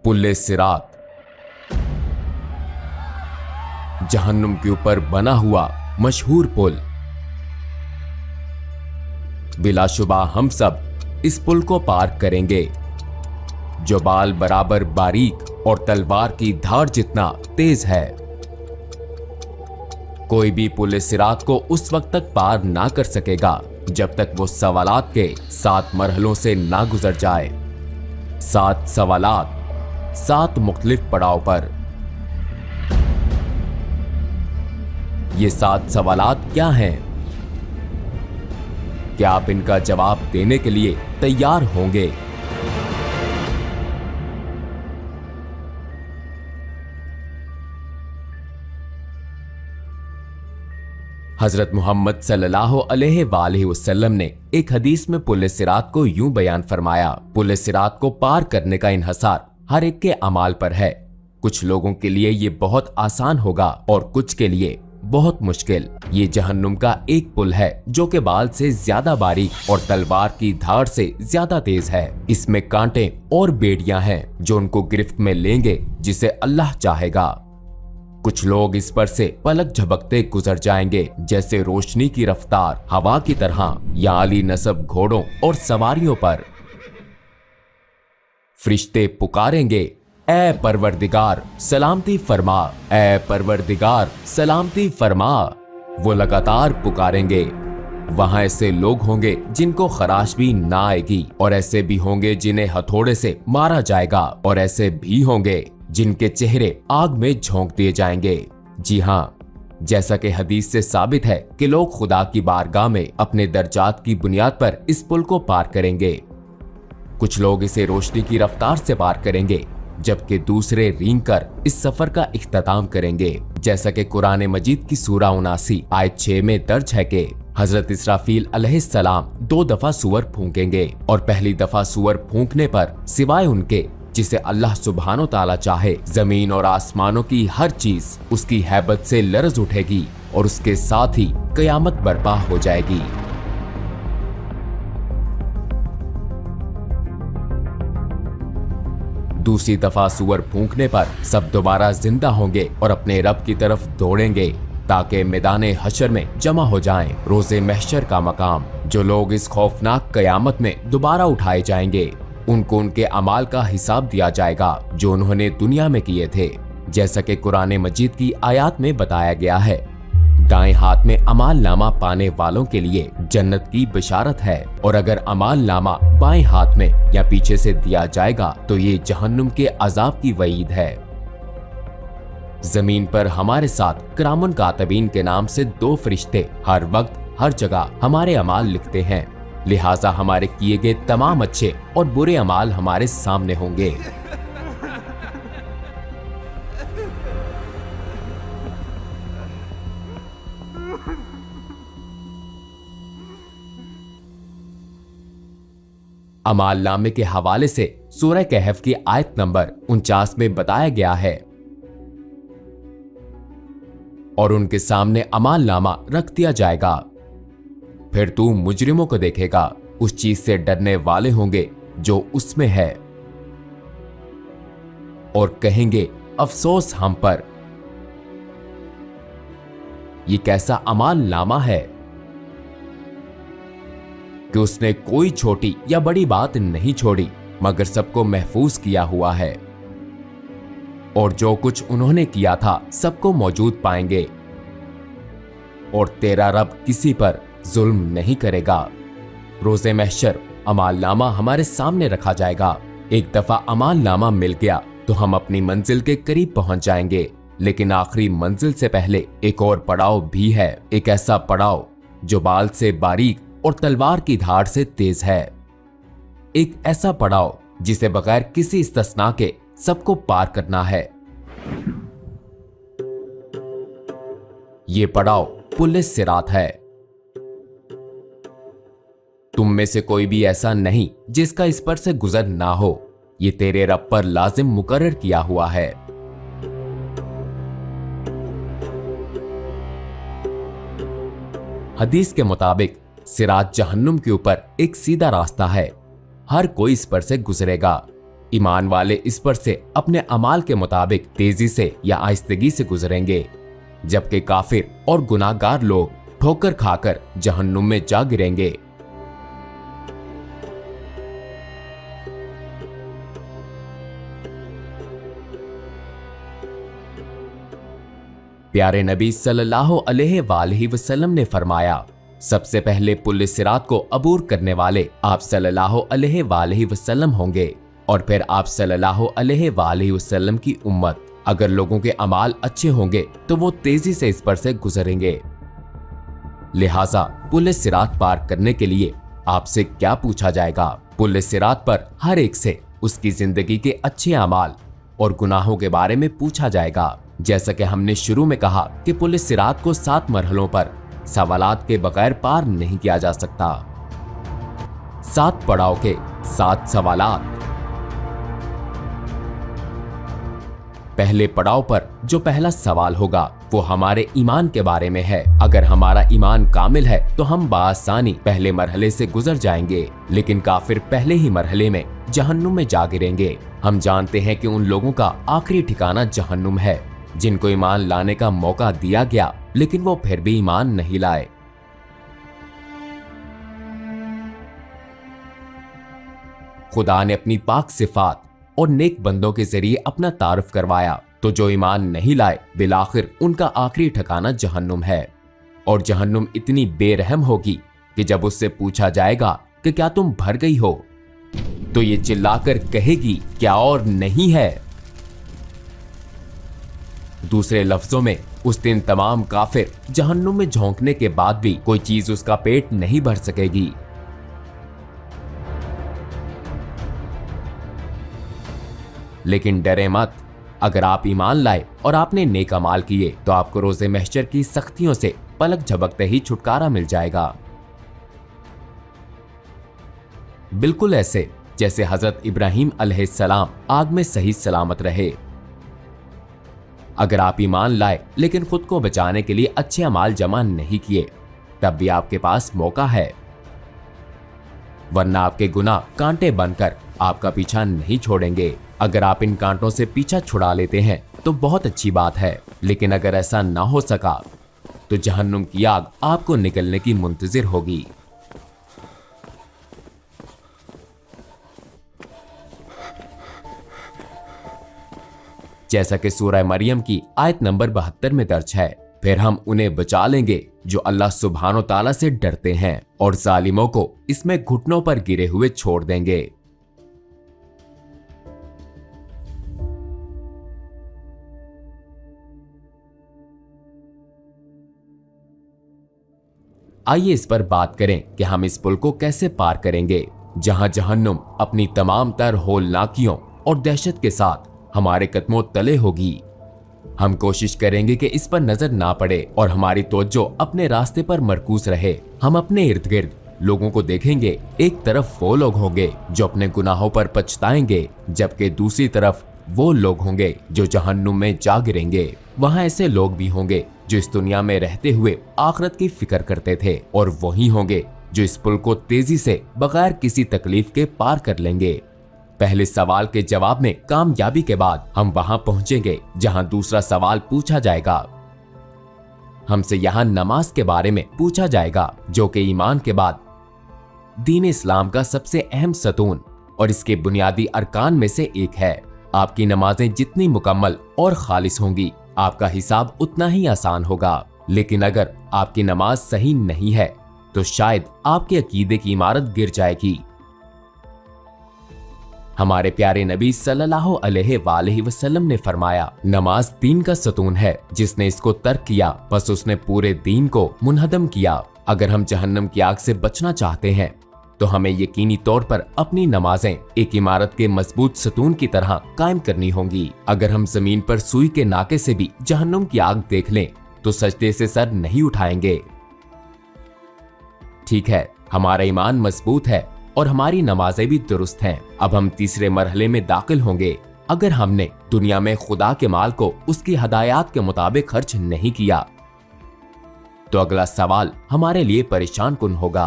पुल्ले सिरात, जहन्नुम के ऊपर बना हुआ मशहूर पुल। बिलाशुबा हम सब इस पुल को पार करेंगे, जो बाल बराबर बारीक और तलवार की धार जितना तेज है। कोई भी पुल सिरात को उस वक्त तक पार ना कर सकेगा जब तक वो सवालात के 7 मरहलों से ना गुजर जाए। 7 सवालात, 7 मुख्तलिफ पड़ाव पर। ये 7 सवालात क्या हैं? क्या आप इनका जवाब देने के लिए तैयार होंगे? हजरत मोहम्मद सल्लल्लाहु अलैहि वसल्लम ने एक हदीस में पुल सिरात को यूं बयान फरमाया, पुल सिरात को पार करने का इन्हसार हर एक के अमाल पर है। कुछ लोगों के लिए ये बहुत आसान होगा और कुछ के लिए बहुत मुश्किल। ये जहन्नुम का एक पुल है जो के बाल से ज्यादा बारीक और तलवार की धार से ज्यादा तेज है। इसमें कांटे और बेड़ियां हैं जो उनको गिरफ्त में लेंगे जिसे अल्लाह चाहेगा। कुछ लोग इस पर से पलक झपकते गुजर जाएंगे जैसे रोशनी की रफ्तार हवा की तरह, या आली नसब घोड़ों और सवारियों पर। फरिश्ते पुकारेंगे, ऐ परवरदिगार सलामती फरमा, ऐ परवरदिगार सलामती फरमा। वो लगातार पुकारेंगे। वहां ऐसे लोग होंगे जिनको खराश भी ना आएगी, और ऐसे भी होंगे जिन्हें हथौड़े से मारा जाएगा, और ऐसे भी होंगे जिनके चेहरे आग में झोंक दिए जाएंगे। जी हाँ, जैसा कि हदीस से साबित है कि लोग खुदा की बारगाह में अपने दर्जात की बुनियाद पर इस पुल को पार करेंगे। कुछ लोग इसे रोशनी की रफ्तार से पार करेंगे, जबकि दूसरे रेंग कर इस सफर का इख्तिताम करेंगे। जैसा कि कुरान मजीद की सूरा 79 आयत 6 में दर्ज है कि हजरत इसराफील अलैहिस्सलाम 2 दफा सूअर फूंकेंगे, और पहली दफा सूअर फूंकने पर सिवाय उनके जिसे अल्लाह सुब्हानो ताला चाहे, जमीन और आसमानों की हर चीज उसकी हैबत से लरज उठेगी, और उसके साथ ही कयामत बर्पा हो जाएगी। दूसरी दफा सूअर फूंकने पर सब दोबारा जिंदा होंगे और अपने रब की तरफ दौड़ेंगे ताकि मैदान हशर में जमा हो जाएं, रोजे महशर का मकाम। जो लोग इस खौफनाक कयामत में दोबारा उठाए जाएंगे, उनको उनके अमाल का हिसाब दिया जाएगा जो उन्होंने दुनिया में किए थे। जैसा कि कुरान मजीद की आयत में बताया गया है, दाएं हाथ में अमाल नामा पाने वालों के लिए जन्नत की बिशारत है, और अगर अमाल नामा बाएं हाथ में या पीछे से दिया जाएगा तो ये जहन्नुम के अजाब की वईद है। जमीन पर हमारे साथ किरामुन कातिबीन के नाम से 2 फरिश्ते हर वक्त हर जगह हमारे अमाल लिखते हैं, लिहाजा हमारे किए गए तमाम अच्छे और बुरे अमाल हमारे सामने होंगे। अमाल नामे के हवाले से सूरह कहफ की आयत नंबर 49 में बताया गया है, और उनके सामने अमाल नामा रख दिया जाएगा। फिर तू मुजरिमों को देखेगा, उस चीज से डरने वाले होंगे जो उसमें है, और कहेंगे अफसोस हम पर। ये कैसा अमाल नामा है कि उसने कोई छोटी या बड़ी बात नहीं छोड़ी, मगर सबको महफूज किया हुआ है, और जो कुछ उन्होंने किया था सबको मौजूद पाएंगे, और तेरा रब किसी पर जुल्म नहीं करेगा। रोजे महशर अमाल नामा हमारे सामने रखा जाएगा। एक दफा अमाल नामा मिल गया तो हम अपनी मंजिल के करीब पहुंच जाएंगे, लेकिन आखिरी मंजिल से पहले एक और पड़ाव भी है, एक ऐसा पड़ाव जो बाल से बारीक और तलवार की धार से तेज है। एक ऐसा पड़ाव जिसे बगैर किसी इस्तिस्ना के सबको पार करना है। ये पड़ाव पुल सिरात है। तुम में से कोई भी ऐसा नहीं जिसका इस पर से गुजर ना हो। ये तेरे रब पर लाजिम मुकर्रर किया हुआ है। हदीस के मुताबिक सिरात जहन्नुम के ऊपर एक सीधा रास्ता है, हर कोई इस पर से गुजरेगा। ईमान वाले इस पर से अपने अमाल के मुताबिक तेजी से या आहिस्तगी से गुजरेंगे, जबकि काफिर और गुनाहगार लोग ठोकर खाकर जहन्नुम में जा गिरेंगे। प्यारे नबी सल्लल्लाहु अलैहि वसल्लम ने फरमाया, सबसे पहले पुल सिरात को अबूर करने वाले आप सल्लल्लाहु अलैहि वसल्लम होंगे और फिर आप सल्लल्लाहु अलैहि वसल्लम की उम्मत। अगर लोगों के अमाल अच्छे होंगे तो वो तेजी से इस पर से गुजरेंगे। लिहाजा पुल सिरात पार करने के लिए आपसे क्या पूछा जाएगा? पुल सिरात पर हर एक से उसकी जिंदगी के अच्छे अमाल और गुनाहों के बारे में पूछा जाएगा। जैसा कि हमने शुरू में कहा कि पुल सिरात को 7 मरहलों पर सवालात के बगैर पार नहीं किया जा सकता। 7 पड़ाव के 7 सवालात। पहले पड़ाव पर जो पहला सवाल होगा वो हमारे ईमान के बारे में है। अगर हमारा ईमान कामिल है तो हम बासानी पहले मरहले से गुजर जाएंगे, लेकिन काफिर पहले ही मरहले में जहन्नुम में जा गिरेंगे। हम जानते हैं कि उन लोगों का आखिरी ठिकाना जहन्नुम है जिनको ईमान लाने का मौका दिया गया, लेकिन वो फिर भी ईमान नहीं लाए। खुदा ने अपनी पाक सिफात और नेक बंदों के जरिए अपना तारुफ करवाया, तो जो ईमान नहीं लाए बिलाखिर उनका आखिरी ठिकाना जहन्नुम है। और जहन्नुम इतनी बेरहम होगी कि जब उससे पूछा जाएगा कि क्या तुम भर गई हो, तो ये चिल्लाकर कहेगी क्या और नहीं है। दूसरे लफ्जों में उस दिन तमाम काफिर जहन्नुम में झोंकने के बाद भी कोई चीज उसका पेट नहीं भर सकेगी। लेकिन डरे मत, अगर आप ईमान लाए और आपने नेक अमाल किए तो आपको रोज़े महशर की सख्तियों से पलक झपकते ही छुटकारा मिल जाएगा। बिल्कुल ऐसे जैसे हजरत इब्राहिम अलैहिस्सलाम आग में सही सलामत रहे। अगर आप ईमान लाए लेकिन खुद को बचाने के लिए अच्छे अमाल जमा नहीं किए, तब भी आपके पास मौका है, वरना आपके गुनाह कांटे बनकर आपका पीछा नहीं छोड़ेंगे। अगर आप इन कांटों से पीछा छुड़ा लेते हैं तो बहुत अच्छी बात है, लेकिन अगर ऐसा ना हो सका तो जहन्नुम की आग आपको निकलने की मुंतजिर होगी। जैसा कि सूरह मरियम की आयत नंबर 72 में दर्ज है, फिर हम उन्हें बचा लेंगे जो अल्लाह सुब्हानो ताला से डरते हैं और जालिमों को इसमें घुटनों पर गिरे हुए छोड़ देंगे। आइए इस पर बात करें कि हम इस पुल को कैसे पार करेंगे, जहां जहन्नुम अपनी तमाम तर होलनाकियों और दहशत के साथ हमारे कदमों तले होगी। हम कोशिश करेंगे कि इस पर नजर ना पड़े और हमारी तवज्जो अपने रास्ते पर मरकूज रहे। हम अपने इर्द गिर्द लोगों को देखेंगे। एक तरफ वो लोग होंगे जो अपने गुनाहों पर पछताएंगे, जबकि दूसरी तरफ वो लोग होंगे जो जहन्नुम में जा गिरेंगे। वहां ऐसे लोग भी होंगे जो इस दुनिया में रहते हुए आखिरत की फिक्र करते थे, और वही होंगे जो इस पुल को तेजी से बगैर किसी तकलीफ के पार कर लेंगे। पहले सवाल के जवाब में कामयाबी के बाद हम वहां पहुंचेंगे जहां दूसरा सवाल पूछा जाएगा। हमसे यहां नमाज के बारे में पूछा जाएगा, जो कि ईमान के बाद दीन इस्लाम का सबसे अहम सतून और इसके बुनियादी अरकान में से एक है। आपकी नमाजें जितनी मुकम्मल और खालिस होंगी, आपका हिसाब उतना ही आसान होगा। लेकिन अगर आपकी नमाज सही नहीं है तो शायद आपके अकीदे की इमारत गिर जाएगी। हमारे प्यारे नबी सल्लल्लाहु अलैहि वसल्लम ने फरमाया, नमाज दीन का सतून है, जिसने इसको तर्क किया बस उसने पूरे दीन को मुनहदम किया। अगर हम जहन्नम की आग से बचना चाहते हैं तो हमें यकीनी तौर पर अपनी नमाजें एक इमारत के मजबूत सतून की तरह कायम करनी होंगी। अगर हम जमीन पर सुई के नाके से भी जहन्नुम की आग देख लें तो सजदे से सर नहीं उठाएंगे। ठीक है, हमारा ईमान मजबूत है और हमारी नमाजें भी दुरुस्त हैं। अब हम तीसरे मरहले में दाखिल होंगे। अगर हमने दुनिया में खुदा के माल को उसकी हदायत के मुताबिक खर्च नहीं किया तो अगला सवाल हमारे लिए परेशान कुन होगा,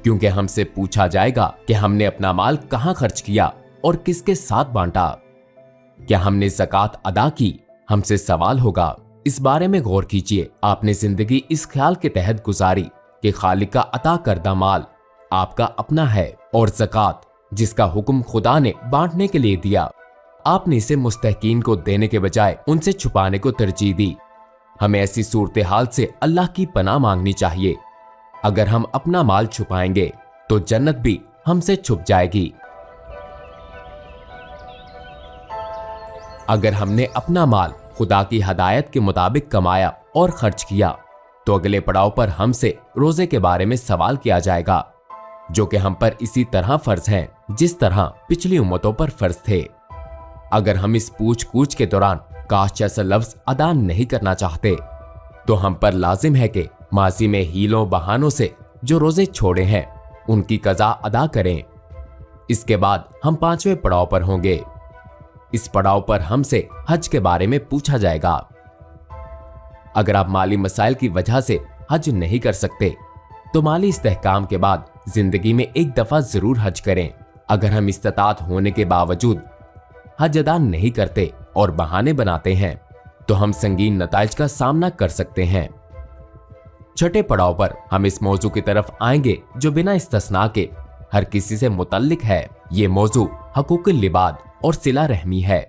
क्योंकि हमसे पूछा जाएगा कि हमने अपना माल कहां खर्च किया और किसके साथ बांटा। क्या हमने ज़कात अदा की, हमसे सवाल होगा। इस बारे में गौर कीजिए। आपने जिंदगी इस ख्याल के तहत गुजारी कि खालिक का अता करदा माल आपका अपना है और ज़कात जिसका हुक्म खुदा ने बांटने के लिए दिया, आपने इसे मुस्तहकीन को देने के बजाय उनसे छुपाने को तरजीह दी। हमें ऐसी सूरत हाल से अल्लाह की पनाह मांगनी चाहिए। अगर हम अपना माल छुपाएंगे तो जन्नत भी हमसे छुप जाएगी। अगर हमने अपना माल खुदा की हदायत के मुताबिक कमाया और खर्च किया तो अगले पड़ाव पर हमसे रोजे के बारे में सवाल किया जाएगा, जो कि हम पर इसी तरह फर्ज हैं जिस तरह पिछली उम्मतों पर फर्ज थे। अगर हम इस पूछ कूछ के दौरान काश जैसा लफ्ज अदा नहीं करना चाहते तो हम पर लाजिम है कि माजी में हीलों बहानों से जो रोजे छोड़े हैं उनकी कज़ा अदा करें। इसके बाद हम 5वें पड़ाव पर होंगे। इस पड़ाव पर हमसे हज के बारे में पूछा जाएगा। अगर आप माली मसाइल की वजह से हज नहीं कर सकते तो माली इस्तेहकाम के बाद जिंदगी में एक दफा जरूर हज करें। अगर हम इस्तात होने के बावजूद हज अदा नहीं करते और बहाने बनाते हैं तो हम संगीन नताइज का सामना कर सकते हैं। छठे पड़ाव पर हम इस मौजू की तरफ आएंगे जो बिना इस्तिस्ना के हर किसी से मुतल्लिक है। ये मौजू हकूकुल लिबाद और सिला रहमी है।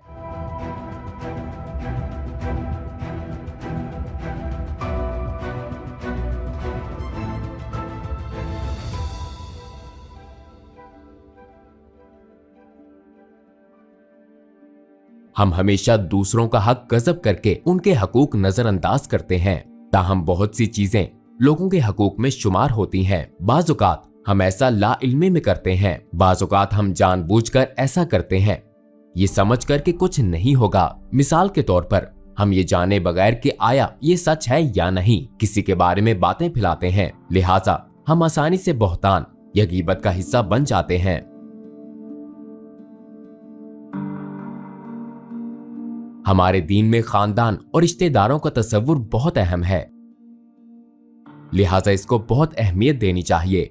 हम हमेशा दूसरों का हक गजब करके उनके हकूक नजरअंदाज करते हैं। ताहम बहुत सी चीजें लोगों के हकूक में शुमार होती हैं। बाज़-औक़ात हम ऐसा ला इल्मी में करते हैं, बाज़-औक़ात हम जानबूझकर ऐसा करते हैं ये समझ कर कि कुछ नहीं होगा। मिसाल के तौर पर हम ये जाने बगैर कि आया ये सच है या नहीं किसी के बारे में बातें फैलाते हैं, लिहाजा हम आसानी से बहतान या गीबत का हिस्सा बन जाते हैं। हमारे दीन में खानदान और रिश्तेदारों का तस्वुर बहुत अहम है, लिहाजा इसको बहुत अहमियत देनी चाहिए।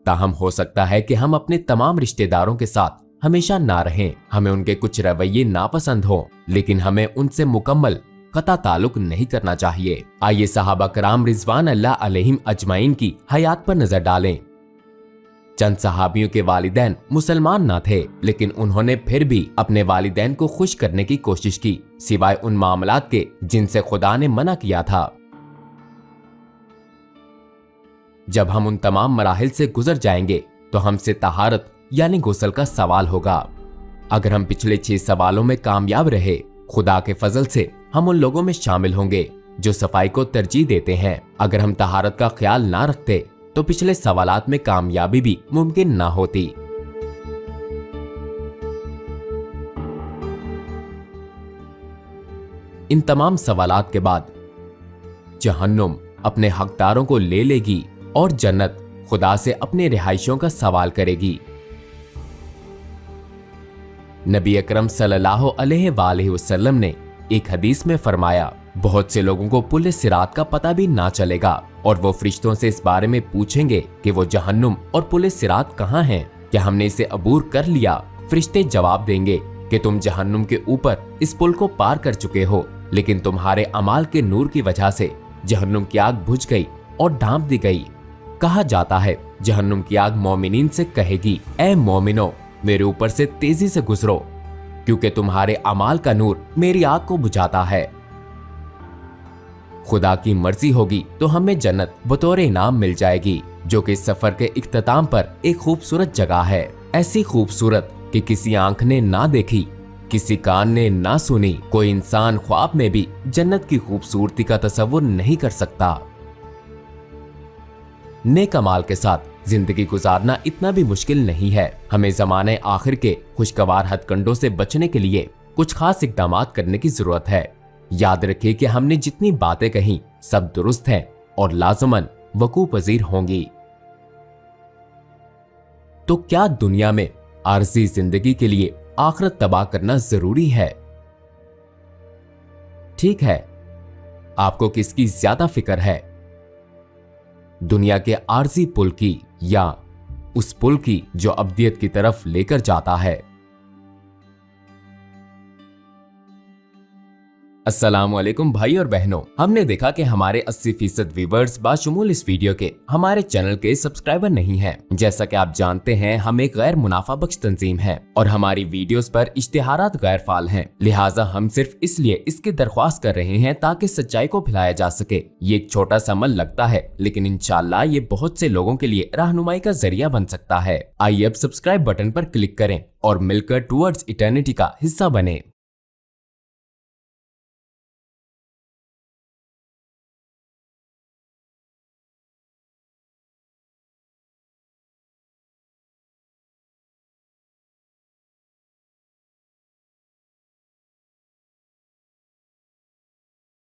ताहम हो सकता है कि हम अपने तमाम रिश्तेदारों के साथ हमेशा ना रहें, हमें उनके कुछ रवैये नापसंद हो, लेकिन हमें उनसे मुकम्मल कता ताल्लुक नहीं करना चाहिए। आइए सहाबा कराम रिजवान अल्लाह अलैहिम अजमाइन की हयात पर नजर डालें। चंद सहाबियों के वालिदैन मुसलमान ना थे, लेकिन उन्होंने फिर भी अपने वालिदैन को खुश करने की कोशिश की, सिवाय उन मामलात के जिनसे खुदा ने मना किया था। जब हम उन तमाम मराहिल से गुजर जाएंगे तो हमसे तहारत यानी गुस्ल का सवाल होगा। अगर हम पिछले 6 सवालों में कामयाब रहे, खुदा के फजल से हम उन लोगों में शामिल होंगे जो सफाई को तरजीह देते हैं। अगर हम तहारत का ख्याल ना रखते तो पिछले सवालात में कामयाबी भी मुमकिन ना होती। इन तमाम सवालात के बाद जहन्नुम अपने हकदारों को ले लेगी और जन्नत खुदा से अपने रिहाइशों का सवाल करेगी। नबी अकरम सल्लल्लाहु अलैहि वसल्लम ने एक हदीस में फरमाया, बहुत से लोगों को पुल सिरात का पता भी ना चलेगा और वो फरिश्तों से इस बारे में पूछेंगे कि वो जहन्नुम और पुल सिरात कहाँ हैं, क्या हमने इसे अबूर कर लिया। फरिश्ते जवाब देंगे कि तुम जहन्नुम के ऊपर इस पुल को पार कर चुके हो, लेकिन तुम्हारे अमाल के नूर की वजह से जहन्नुम की आग बुझ गई और ढांप दी गई। कहा जाता है जहन्नुम की आग मोमिनीन से कहेगी, ए मोमिनो मेरे ऊपर से तेजी से गुजरो, क्योंकि तुम्हारे अमाल का नूर मेरी आग को बुझाता है। खुदा की मर्जी होगी तो हमें जन्नत बतौर इनाम मिल जाएगी, जो कि सफर के इख्तिताम पर एक खूबसूरत जगह है। ऐसी खूबसूरत कि किसी आंख ने ना देखी, किसी कान ने ना सुनी, कोई इंसान ख्वाब में भी जन्नत की खूबसूरती का तस्वुर नहीं कर सकता। नेक अमाल के साथ जिंदगी गुजारना इतना भी मुश्किल नहीं है। हमें ज़माने आखिर के खुशगवार हथकंडों से बचने के लिए कुछ खास इक़दाम करने की जरूरत है। याद रखिए कि हमने जितनी बातें कही सब दुरुस्त हैं और लाज़मन वकू पजीर होंगी। तो क्या दुनिया में आरज़ी जिंदगी के लिए आखिरत तबाह करना जरूरी है? ठीक है, आपको किसकी ज्यादा फिक्र है, दुनिया के आरज़ी पुल की या उस पुल की जो अब्दियत की तरफ लेकर जाता है। अस्सलामुअलैकुम भाई और बहनों, हमने देखा कि हमारे 80% व्यूवर्स बाशमूल इस वीडियो के हमारे चैनल के सब्सक्राइबर नहीं हैं। जैसा कि आप जानते हैं, हम एक गैर मुनाफा बख्श तंजीम है और हमारी वीडियोस पर इश्तिहारात गैर फाल हैं। लिहाजा हम सिर्फ इसलिए इसकी दरख्वास्त कर रहे हैं ताकि सच्चाई को फैलाया जा सके। ये एक छोटा सा अमल लगता है, लेकिन इंशाल्लाह ये बहुत से लोगों के लिए रहनुमाई का जरिया बन सकता है। आइए अब सब्सक्राइब बटन पर क्लिक करें और मिलकर टुवर्ड्स इटर्निटी का हिस्सा बने।